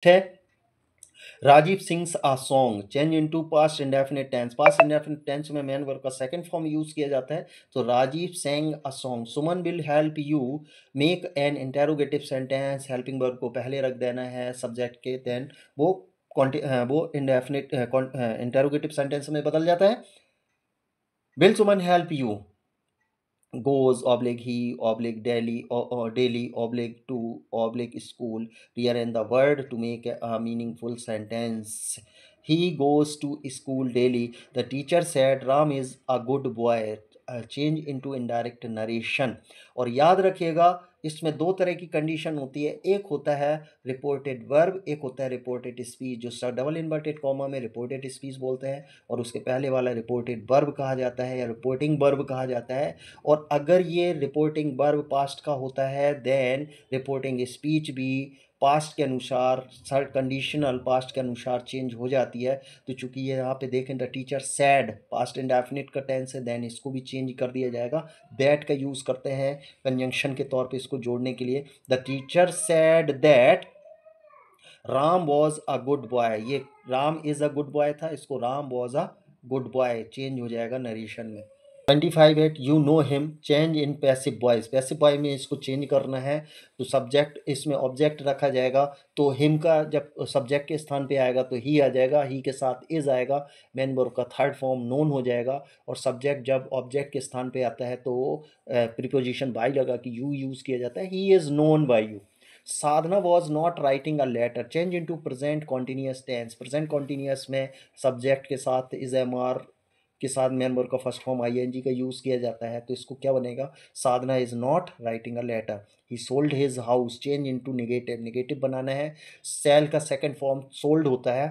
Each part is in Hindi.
है Rajiv sings a song, change into past indefinite tense. Past indefinite tense में मैन वर्ब का सेकंड फॉर्म यूज किया जाता है, तो Rajiv sang a song. Suman will help you make an interrogative sentence, helping verb को पहले रख देना है सब्जेक्ट के, देन वो वो इंडेफिनिट इंटेरोगेटिव सेंटेंस में बदल जाता है। Will Suman help you, goes oblique he oblique daily or daily oblique to oblique school, rearrange the word to make a meaningful sentence. He goes to school daily. The teacher said Ram is a good boy. Change into indirect narration। और याद रखिएगा इसमें दो तरह की कंडीशन होती है, एक होता है रिपोर्टेड वर्ब, एक होता है रिपोर्टेड स्पीच। जो डबल इन्वर्टेड कॉमा में रिपोर्टेड स्पीच बोलते हैं और उसके पहले वाला रिपोर्टेड वर्ब कहा जाता है या रिपोर्टिंग वर्ब कहा जाता है। और अगर ये रिपोर्टिंग वर्ब पास्ट का होता है देन रिपोर्टिंग स्पीच भी पास्ट के अनुसार, थर्ड कंडीशनल पास्ट के अनुसार चेंज हो जाती है। तो चूंकि ये यहाँ पे देखें the teacher sad past indefinite का टेंस है, देन इसको भी चेंज कर दिया जाएगा। दैट का यूज़ करते हैं कंजंक्शन के तौर पे इसको जोड़ने के लिए। The teacher said that Ram was a good boy, ये Ram is a good boy था, इसको Ram was a good boy change हो जाएगा नरेशन में। 25 है you know him, change in passive voice. Passive voice में इसको चेंज करना है तो सब्जेक्ट इसमें ऑब्जेक्ट रखा जाएगा, तो हिम का जब सब्जेक्ट के स्थान पे आएगा तो ही आ जाएगा, ही के साथ इज आएगा, मेन वर्ब का थर्ड फॉर्म नोन हो जाएगा। और सब्जेक्ट जब ऑब्जेक्ट के स्थान पे आता है तो प्रीपोजिशन बाई लगा कि यू यूज़ किया जाता है, he is known by you. Sadhna was not writing a letter, change into present continuous tense. Present continuous में सब्जेक्ट के साथ इज एम आर के साथ मेन वर्ब का फर्स्ट फॉर्म आईएनजी का यूज़ किया जाता है, तो इसको क्या बनेगा, Sadhna is not writing a letter. He sold his house, change into negative, negative बनाना है। सेल का सेकंड फॉर्म सोल्ड होता है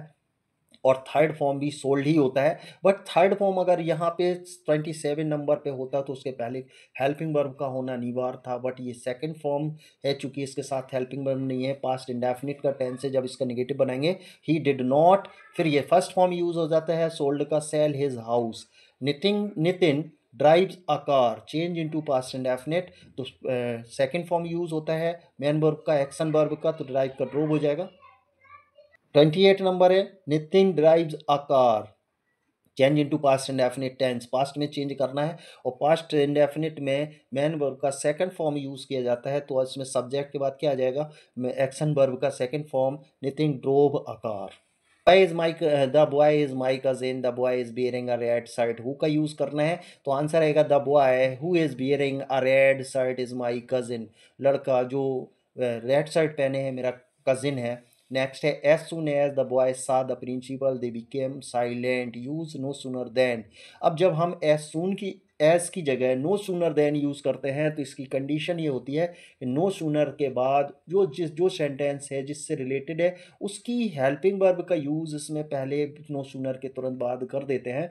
और थर्ड फॉर्म भी सोल्ड ही होता है, बट थर्ड फॉर्म अगर यहाँ पे 27 नंबर पे होता तो उसके पहले हेल्पिंग वर्ब का होना अनिवार्य था, बट ये सेकंड फॉर्म है, चूंकि इसके साथ हेल्पिंग वर्ब नहीं है, पास्ट इंडेफिनिट का टेंस है, जब इसका नेगेटिव बनाएंगे ही डिड नॉट, फिर ये फर्स्ट फॉर्म यूज हो जाता है सोल्ड का, sell his house. Nitin drives a car, change into past indefinite, तो सेकंड फॉर्म यूज होता है मेन वर्ब का, एक्शन वर्ब का, तो ड्राइव का ड्रोव हो जाएगा। 28 नंबर है Nitin drives a car, change into past indefinite tense, past में चेंज करना है और पास्ट इंडेफिनिट में मैन वर्ब का सेकंड फॉर्म यूज किया जाता है, तो इसमें सब्जेक्ट के बाद क्या आ जाएगा, एक्शन वर्ब का second form, Nitin drove a car. Boy is my, the boy is my cousin, the boy is bearing a red shirt, who का यूज करना है, तो आंसर आएगा the boy who is bearing a red shirt is my cousin, लड़का जो रेड शर्ट पहने हैं मेरा कजिन है। नेक्स्ट है as soon as the boy saw the principal they became silent, use no sooner than. अब जब हम एज सुन की एज की जगह नो सूनर देन यूज करते हैं तो इसकी कंडीशन ये होती है कि नो सूनर के बाद जो सेंटेंस है जिससे रिलेटेड है उसकी हेल्पिंग वर्ब का यूज इसमें पहले नो सूनर के तुरंत बाद कर देते हैं।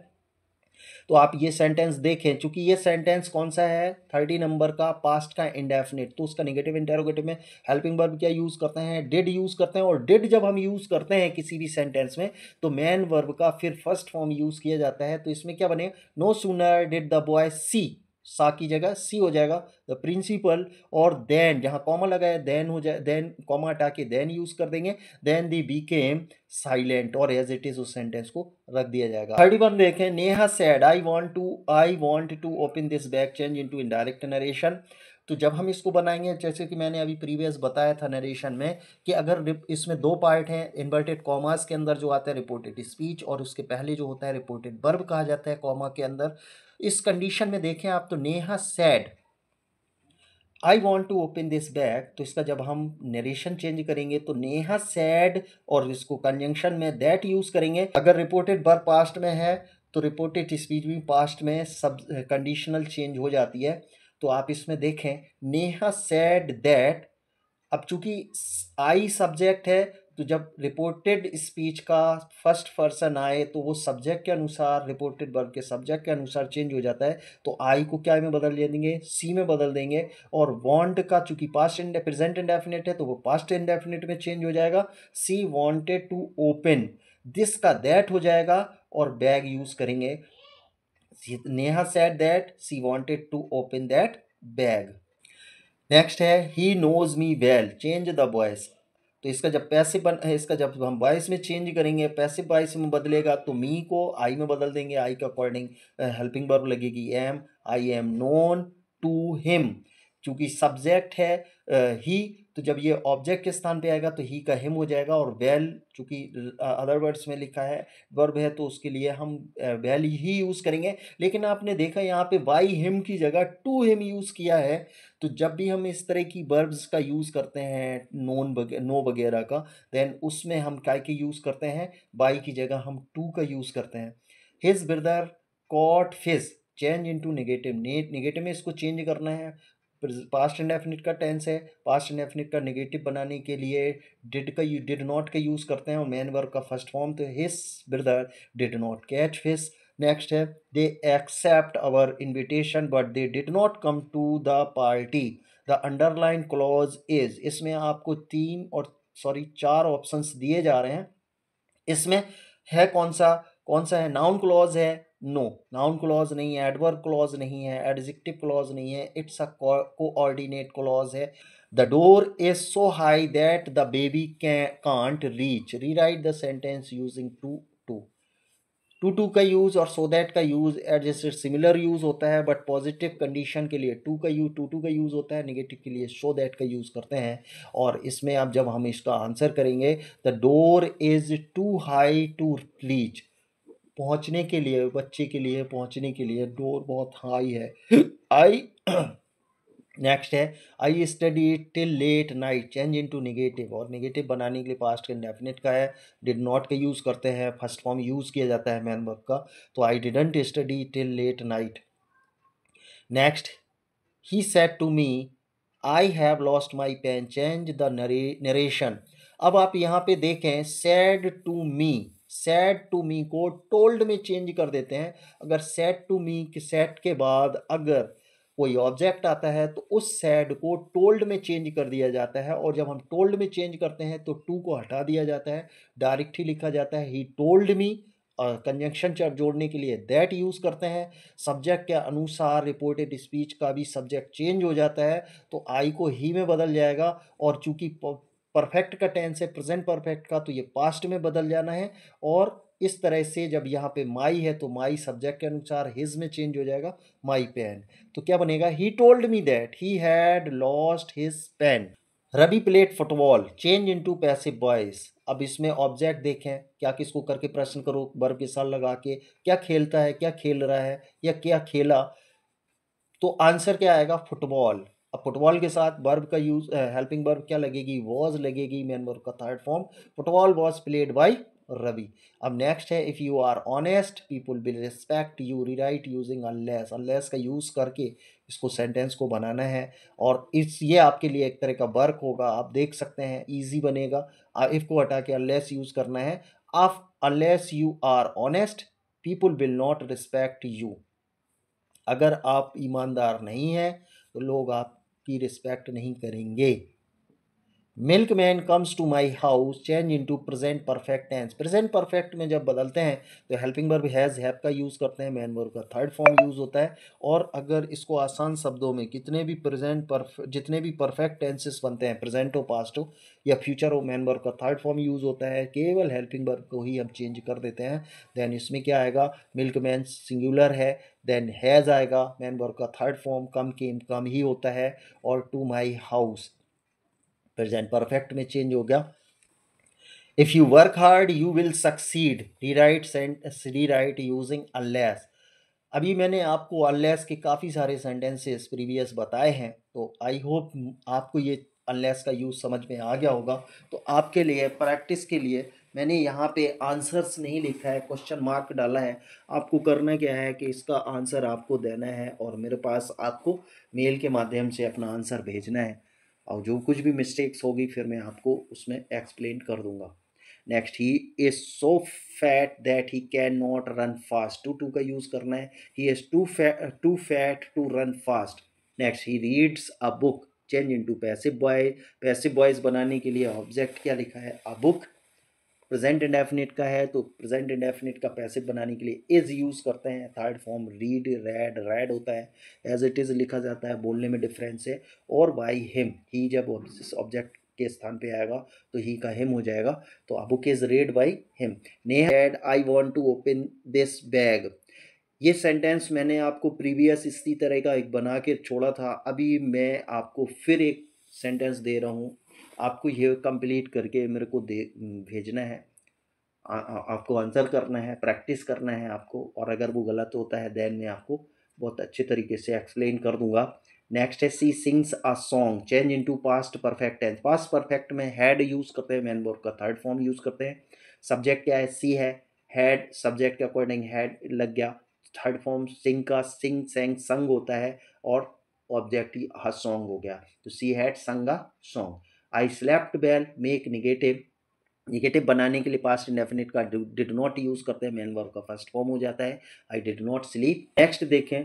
तो आप ये सेंटेंस देखें, चूंकि ये सेंटेंस कौन सा है 30 नंबर का, पास्ट का इंडेफिनिट, तो उसका नेगेटिव इंटेरोगेटिव में हेल्पिंग वर्ब क्या यूज करते हैं, डिड यूज करते हैं। और डिड जब हम यूज करते हैं किसी भी सेंटेंस में तो मेन वर्ब का फिर फर्स्ट फॉर्म यूज किया जाता है, तो इसमें क्या बनेगा, no sooner did the boy see, saw की जगह सी हो जाएगा, द प्रिंसिपल, और देन जहां कॉमा लगा है देन हो जाए, देन कॉमा हटा के देन यूज कर देंगे, देन दी बीकेम साइलेंट, और एज इट इज उस सेंटेंस को रख दिया जाएगा। 31 देखें, Neha said I want to open this bag, change into indirect narration. तो जब हम इसको बनाएंगे, जैसे कि मैंने अभी प्रीवियस बताया था नरेशन में कि अगर इसमें दो पार्ट हैं, इन्वर्टेड कॉमास के अंदर जो आता है रिपोर्टेड स्पीच और उसके पहले जो होता है रिपोर्टेड वर्ब कहा जाता है कॉमा के अंदर। इस कंडीशन में देखें आप, तो Neha said I want to open this bag, तो इसका जब हम नरेशन चेंज करेंगे तो नेहा सैड और इसको कंजंक्शन में दैट यूज करेंगे। अगर रिपोर्टेड वर्ब पास्ट में है तो रिपोर्टेड स्पीच भी पास्ट में सब कंडीशनल चेंज हो जाती है। तो आप इसमें देखें नेहा सैड दैट, अब चूंकि आई सब्जेक्ट है तो जब रिपोर्टेड स्पीच का फर्स्ट पर्सन आए तो वो सब्जेक्ट के अनुसार, रिपोर्टेड वर्ब के सब्जेक्ट के अनुसार चेंज हो जाता है, तो आई को क्या में बदल देंगे, सी में बदल देंगे। और वांट का चूंकि पास्ट प्रेजेंट इंडेफिनिट है तो वो पास्ट इंडेफिनिट में चेंज हो जाएगा, she wanted to open, this का दैट हो जाएगा और बैग यूज करेंगे, Neha said that she wanted to open that bag. Next है he knows me well, change the voice, तो इसका जब पैसिव बन इसका जब हम वॉइस में चेंज करेंगे, पैसिव वॉइस में बदलेगा, तो मी को आई में बदल देंगे, आई के अकॉर्डिंग हेल्पिंग वर्ब लगेगी am, I am known to him. चूंकि सब्जेक्ट है ही, तो जब ये ऑब्जेक्ट के स्थान पे आएगा तो ही का हिम हो जाएगा, और वेल चूंकि अदर वर्ड्स में लिखा है वर्ब है तो उसके लिए हम वेल ही यूज़ करेंगे। लेकिन आपने देखा यहाँ पे बाई हिम की जगह टू हिम यूज़ किया है। तो जब भी हम इस तरह की वर्ब्स का यूज़ करते हैं नो वगैरह का, देन उसमें हम काय के यूज़ करते हैं, बाई की जगह हम टू का यूज़ करते हैं। His brother caught fish, change into negative, negative में इसको चेंज करना है। पास्ट इंडेफिनिट का टेंस है, पास्ट इंडेफिनिट का नेगेटिव बनाने के लिए डिड नॉट का यूज़ करते हैं, और मेन वर्ब का फर्स्ट फॉर्म, तो his brother did not catch fish. Next है they accept our invitation but they did not come to the party, the underline clause is. इसमें आपको चार ऑप्शंस दिए जा रहे हैं। इसमें है कौन सा है, नाउन क्लॉज है, नो नाउन क्लॉज नहीं है, एडवर्ब क्लॉज नहीं है, एडजेक्टिव क्लॉज नहीं है, इट्स अ कोऑर्डिनेट क्लॉज है। The door is so high that the baby can't reach, rewrite the sentence using too too का यूज और सो दैट का यूज एडजस्टेड सिमिलर यूज होता है, बट पॉजिटिव कंडीशन के लिए टू का यूज होता है, नेगेटिव के लिए सो दैट का यूज करते हैं। और इसमें अब जब हम इसका आंसर करेंगे, the door is too high to reach, पहुंचने के लिए, बच्चे के लिए पहुंचने के लिए डोर बहुत हाई है। आई नेक्स्ट है I study till late night, change into negative, और नेगेटिव बनाने के लिए पास्ट के इंडेफिनिट का है, डिड नॉट का यूज़ करते हैं, फर्स्ट फॉर्म यूज़ किया जाता है मैन वर्ब का, तो I didn't study till late night. Next he said to me I have lost my pen, change the narration. अब आप यहाँ पे देखें, सैड टू मी को टोल्ड में चेंज कर देते हैं। अगर सैड टू मी के सेट के बाद अगर कोई ऑब्जेक्ट आता है तो उस सैड को टोल्ड में चेंज कर दिया जाता है, और जब हम टोल्ड में चेंज करते हैं तो टू को हटा दिया जाता है, डायरेक्ट ही लिखा जाता है ही टोल्ड मी। और कंजंक्शन जोड़ने के लिए दैट यूज़ करते हैं। सब्जेक्ट के अनुसार रिपोर्टेड स्पीच का भी सब्जेक्ट चेंज हो जाता है, तो आई को ही में बदल जाएगा, और चूंकि परफेक्ट का टेंस है प्रेजेंट परफेक्ट का, तो ये पास्ट में बदल जाना है। और इस तरह से जब यहाँ पे माई है तो माई सब्जेक्ट के अनुसार हिज में चेंज हो जाएगा, माई पेन। तो क्या बनेगा, he told me that he had lost his pen. Ravi played football, change into passive voice. अब इसमें ऑब्जेक्ट देखें, क्या किसको करके प्रश्न करो वर्ब के साथ लगा के, क्या खेलता है, क्या खेल रहा है, या क्या खेला, तो आंसर क्या आएगा, फुटबॉल। अब फुटबॉल के साथ वर्ब का यूज हेल्पिंग वर्ब क्या लगेगी, वॉज लगेगी, मेन वर्ब का third form, football was played by Ravi. अब नेक्स्ट है if you are honest people will respect you, rewrite using unless, unless का यूज करके इसको सेंटेंस को बनाना है, और ये आपके लिए एक तरह का वर्क होगा, आप देख सकते हैं इजी बनेगा। इफ को हटा के अनलेस यूज करना है, of unless you are honest people will not respect you. अगर आप ईमानदार नहीं हैं तो लोग आपकी रिस्पेक्ट नहीं करेंगे। Milkman comes to my house, change into present perfect tense. Present perfect में जब बदलते हैं तो हेल्पिंग वर्ब हैज़ हैव का यूज़ करते हैं, मेन वर्ब का थर्ड फॉर्म यूज़ होता है। और अगर इसको आसान शब्दों में जितने भी परफेक्ट टेंसेस बनते हैं, प्रेजेंट हो, पास्ट हो या फ्यूचर हो, मेन वर्ब का थर्ड फॉर्म यूज़ होता है, केवल हेल्पिंग वर्ब को ही हम चेंज कर देते हैं। देन इसमें क्या आएगा, मिल्कमैन सिंगुलर है, देन हैज़ आएगा, मेन वर्ब का थर्ड फॉर्म, कम ही होता है, और to my house present perfect में चेंज हो गया। If you work hard you will succeed, rewrite using unless. अभी मैंने आपको अनलेस के काफ़ी सारे सेंटेंसेस प्रीवियस बताए हैं, तो आई होप आपको ये अनलेस का यूज़ समझ में आ गया होगा। तो आपके लिए प्रैक्टिस के लिए मैंने यहाँ पे आंसर्स नहीं लिखा है, क्वेश्चन मार्क डाला है। आपको करना क्या है कि इसका आंसर आपको देना है, और मेरे पास आपको मेल के माध्यम से अपना आंसर भेजना है, और जो कुछ भी मिस्टेक्स होगी फिर मैं आपको उसमें एक्सप्लेन कर दूंगा। Next, he is so fat that he can not run fast, too का यूज करना है, he is too fat to run fast. Next, he reads a book, change into passive voice. Passive voice बनाने के लिए ऑब्जेक्ट क्या लिखा है, अ बुक। प्रेजेंट इंडेफिनिट का है तो प्रेजेंट इंडेफिनिट का पैसिव बनाने के लिए इज यूज करते हैं, थर्ड फॉर्म रीड, रेड होता है, एज इट इज लिखा जाता है, बोलने में डिफरेंस है। और बाई हिम, ही जब ऑब्जेक्ट के स्थान पे आएगा तो ही का हिम हो जाएगा। तो a book is read by him. Neha said I want to open this bag. ये सेंटेंस मैंने आपको प्रीवियस इसी तरह का एक बना के छोड़ा था। अभी मैं आपको फिर एक सेंटेंस दे रहा हूँ, आपको ये कंप्लीट करके मेरे को दे भेजना है। आपको आंसर करना है, प्रैक्टिस करना है आपको, और अगर वो गलत होता है देन मैं आपको बहुत अच्छे तरीके से एक्सप्लेन कर दूंगा। नेक्स्ट है she sings a song, change into past perfect tense. Past perfect में हैड यूज करते हैं, मैन वर्ब का थर्ड फॉर्म यूज करते हैं। सब्जेक्ट क्या है, सी है, हैड सब्जेक्ट के अकॉर्डिंग हैड लग गया। थर्ड फॉर्म सिंग का सिंग सेंग संग होता है, और ऑब्जेक्ट ही हर सॉन्ग हो गया। तो सी हैड संग a song. I slept well make negative, negative बनाने के लिए पास्ट इंडेफिनिट का डिड नॉट यूज करते हैं, मेन वर्ब का फर्स्ट फॉर्म हो जाता है, I did not sleep. Next देखें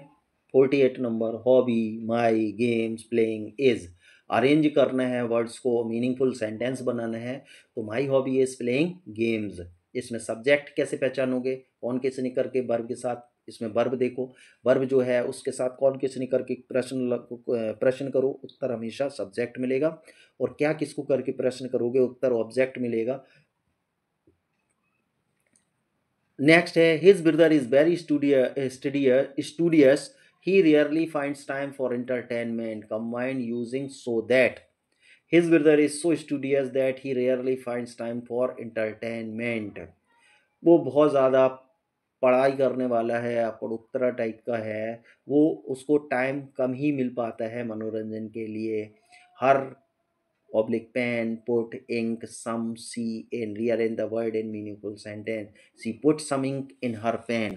48 number, hobby my games playing is. Arrange करना है वर्ड्स को, मीनिंगफुल सेंटेंस बनाना है। तो my hobby is playing games. इसमें सब्जेक्ट कैसे पहचानोगे, कौन किस नहीं करके वर्ब के साथ। इसमें वर्ब देखो, वर्ब जो है उसके साथ कौन किस नहीं करके प्रश्न करो, उत्तर हमेशा सब्जेक्ट मिलेगा। और क्या किसको करके प्रश्न करोगे, उत्तर ऑब्जेक्ट मिलेगा। नेक्स्ट है his brother is very studious, he rarely finds time for entertainment, combined using so that. His brother is so studious that he rarely finds time for entertainment. वो बहुत ज़्यादा पढ़ाई करने वाला है, पढ़ुत्तरा टाइप का है, वो उसको टाइम कम ही मिल पाता है मनोरंजन के लिए। हर oblique pen, put ink, some, see, and rearrange the word in meaningful sentence. She put some ink in her pen.